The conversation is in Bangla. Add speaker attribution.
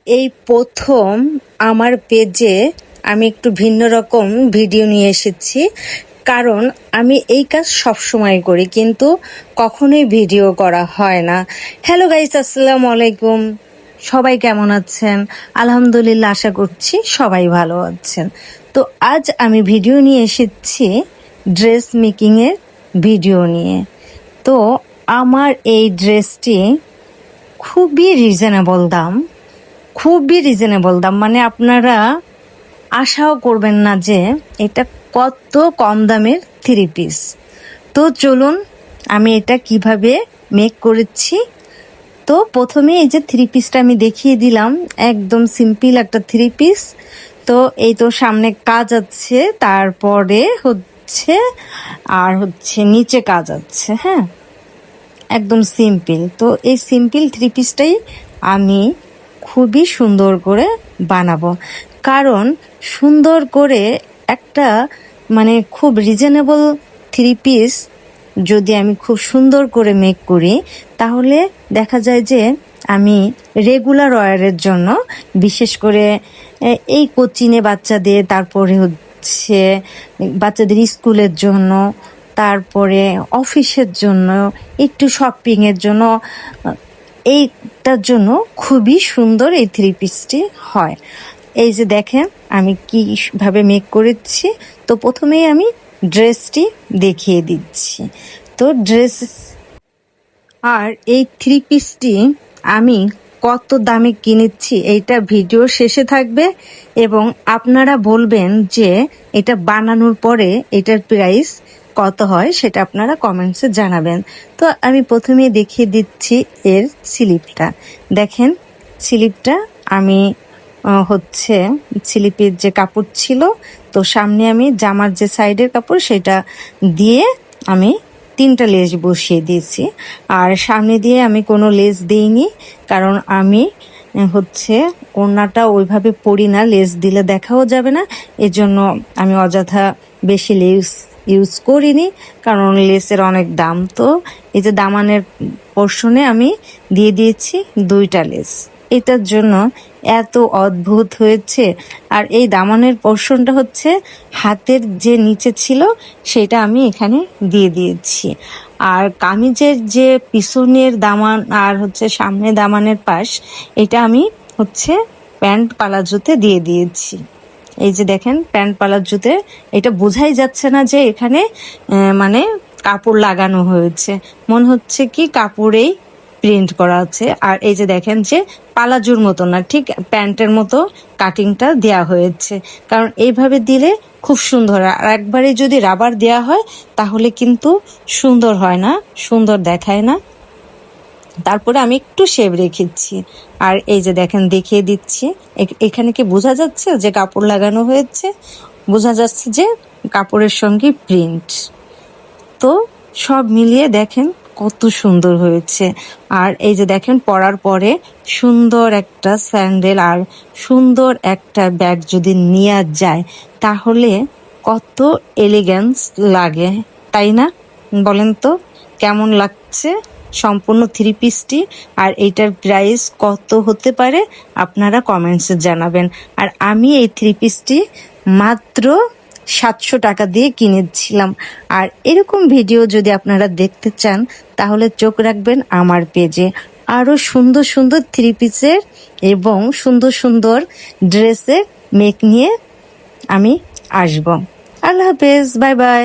Speaker 1: এই প্রথম আমার পেজে আমি একটু ভিন্ন রকম ভিডিও নিয়ে এসেছি, কারণ আমি এই কাজ সবসময় করি কিন্তু কখনোই ভিডিও করা হয় না। হ্যালো গাইস, আসসালামু আলাইকুম। সবাই কেমন আছেন? আলহামদুলিল্লাহ, আশা করছি সবাই ভালো আছেন। তো আজ আমি ভিডিও নিয়ে এসেছি ড্রেস মেকিংয়ের ভিডিও নিয়ে। তো আমার এই ড্রেসটি খুবই রিজনেবল দাম, মানে আপনারা আশাও করবেন না যে এটা কত কম দামের থ্রি পিস। তো চলুন আমি এটা কিভাবে মেক করেছি। তো প্রথমে এই যে থ্রি পিসটা আমি দেখিয়ে দিলাম, একদম সিম্পল একটা থ্রি পিস। তো এই তো সামনে কাজ আছে, তারপরে হচ্ছে নিচে কাজ আছে। হ্যাঁ, একদম সিম্পল। তো এই সিম্পল থ্রি পিসটাই আমি খুবই সুন্দর করে বানাবো, কারণ সুন্দর করে একটা মানে খুব রিজনেবল থ্রি পিস যদি আমি খুব সুন্দর করে মেক করি, তাহলে দেখা যায় যে আমি রেগুলার ওয়্যারের জন্য, বিশেষ করে এই কোচিংয়ে বাচ্চাদের, তারপরে হচ্ছে বাচ্চাদের স্কুলের জন্য, তারপরে অফিসের জন্য, একটু শপিংয়ের জন্য, এইটার জন্য খুবই সুন্দর এই থ্রি পিসটি হয়। এই যে দেখেন আমি কীভাবে মেক করেছি। তো প্রথমেই আমি ড্রেসটি দেখিয়ে দিচ্ছি। তো ড্রেস আর এই থ্রি পিসটি আমি কত দামে কিনেছি এইটা ভিডিও শেষে থাকবে, এবং আপনারা বলবেন যে এটা বানানোর পরে এটার প্রাইস কত হয়, সেটা আপনারা কমেন্টসে জানাবেন। তো আমি প্রথমে দেখিয়ে দিচ্ছি এর স্লিপটা। দেখেন স্লিপটা আমি স্লিপের যে কাপড় ছিল, তো সামনে আমি জামার যে সাইডের কাপড় সেটা দিয়ে আমি 3টা লেস বসিয়ে দিয়েছি। আর সামনে দিয়ে আমি কোনো লেস দিইনি, কারণ আমি ওড়নাটা ওইভাবে পরি না, লেস দিলে দেখাও যাবে না। এজন্য আমি অযথা বেশি লেস ইউজ করিনি, কারণ লেসের অনেক দাম। তো এই যে দামানের পোর্শনে আমি দিয়ে দিয়েছি 2টা লেস। এটার জন্য এত অদ্ভুত হয়েছে। আর এই দামানের পোর্শনটা হাতের যে নিচে ছিল সেটা আমি এখানে দিয়ে দিয়েছি। আর কামিজের যে পিছনের দামান আর সামনে দামানের পাশ, এটা আমি প্যান্ট পালাজোতে দিয়ে দিয়েছি। এই যে দেখেন প্যান্ট পালাজোতে, এটা বোঝাই যাচ্ছে না যে এখানে মানে কাপড় লাগানো হয়েছে, মনে হচ্ছে কি কাপড়েই প্রিন্ট করা আছে। আর এই যে দেখেন যে পালাজোর মতো না, ঠিক প্যান্টের মতো কাটিংটা দেয়া হয়েছে, কারণ এইভাবে দিলে খুব সুন্দর। আর একবারে যদি রাবার দেয়া হয় তাহলে কিন্তু সুন্দর হয় না, সুন্দর দেখায় না। তারপরে আমি একটু শেপ রেখেছি। আর এই যে দেখেন দেখিয়ে দিচ্ছি, এখানে কি বোঝা যাচ্ছে যে কাপড় লাগানো হয়েছে? বোঝা যাচ্ছে যে কাপড়ের সঙ্গে প্রিন্ট। তো সব মিলিয়ে দেখেন কত সুন্দর হয়েছে। আর এই যে দেখেন পরার পরে সুন্দর একটা স্যান্ডেল আর সুন্দর একটা ব্যাগ যদি নেওয়া যায়, তাহলে কত এলিগেন্স লাগে, তাই না? বলেন তো কেমন লাগছে সম্পূর্ণ থ্রি পিসটি? আর এইটার প্রাইস কত হতে পারে আপনারা কমেন্টসে জানাবেন। আর আমি এই থ্রি পিসটি মাত্র 700 টাকা দিয়ে কিনেছিলাম। আর এরকম ভিডিও যদি আপনারা দেখতে চান, তাহলে চোখ রাখবেন আমার পেজে। আরও সুন্দর সুন্দর থ্রি পিসের এবং সুন্দর সুন্দর ড্রেসের মেক নিয়ে আমি আসব। আল্লাহ হাফেজ, বাই বাই।